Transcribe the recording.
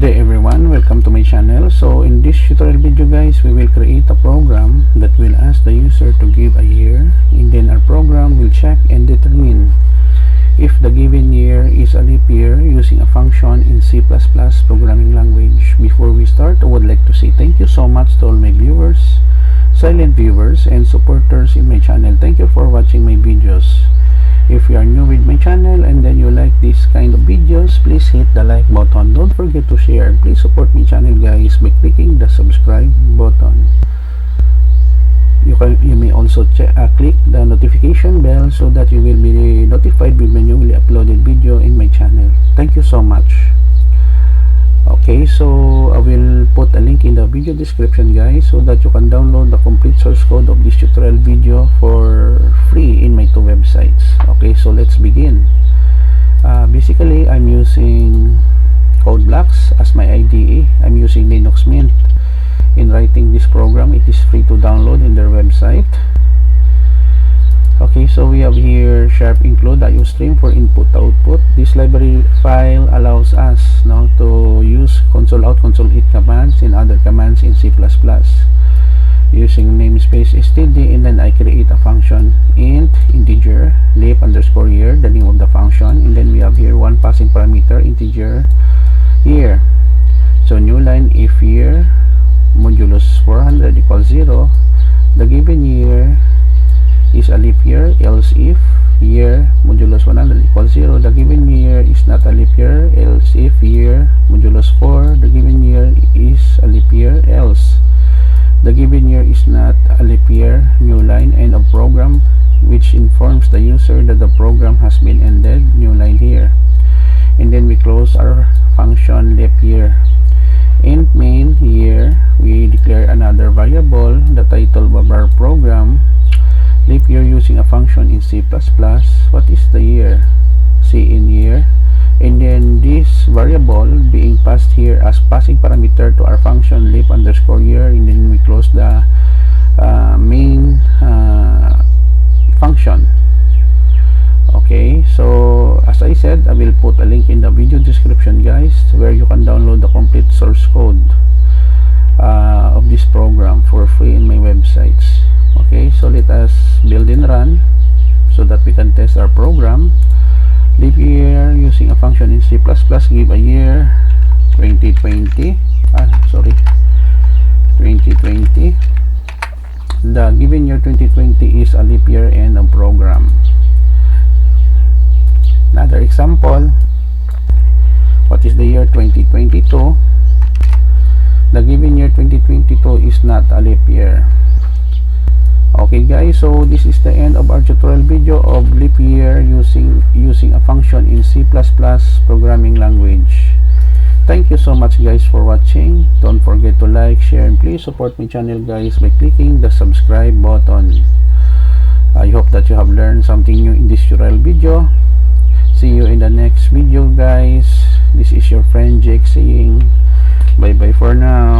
day everyone, welcome to my channel. So in this tutorial video guys, we will create a program that will ask the user to give a year, and then our program will check and determine if the given year is a leap year using a function in C++ programming language. Before we start, I would like to say thank you so much to all my viewers, silent viewers, and supporters in my channel. Thank you for watching my videos. If you are new with my channel and then you like this kind of videos, please hit the like button. Don't forget to share. Please support my channel guys by clicking the subscribe button. You may also click the notification bell so that you will be notified with my newly uploaded video in my channel. Thank you so much. Okay, so I will put a link in the video description guys so that you can download the complete source code of this tutorial video for free in my two websites. Okay, so let's begin. Basically I'm using code blocks as my IDE. I'm using Linux Mint in writing this program. It is free to download in their website. Okay, so we have here sharp include IOStream for input output. This library file allows us now to use console out, console it commands and other commands in C++ using namespace std, and then I create a function int integer leap underscore year, the name of the function, and then we have here one passing parameter integer year. So new line, if year modulus 400 equals 0, the given year is a leap year, else if year modulus 100 equals 0, the given year is not a leap year, else if year modulus 4, the given year is a leap year, else the given year is not a leap year. New line, end of program, which informs the user that the program has been ended. New line here, and then we close our function leap year. Int main year, we declare another variable, the title of our program, leap year using a function in C++. What is the year? C in year, and then this variable being passed here as passing parameter to our function leap underscore year, and then we close the main function. Okay, so as I said, I will put a link in the video description guys where you can download the complete source code of this program for free in my websites. Okay, so let us build and run so that we can test our program. Leap year using a function in C++, give a year 2020. 2020. The given year 2020 is a leap year and a program. Another example, what is the year 2022? The given year 2022 is not a leap year. Okay guys, so this is the end of our tutorial video of leap year using a function in C++ programming language. Thank you so much guys for watching. Don't forget to like, share, and please support my channel guys by clicking the subscribe button. I hope that you have learned something new in this tutorial video. See you in the next video guys. This is your friend Jake saying bye bye for now.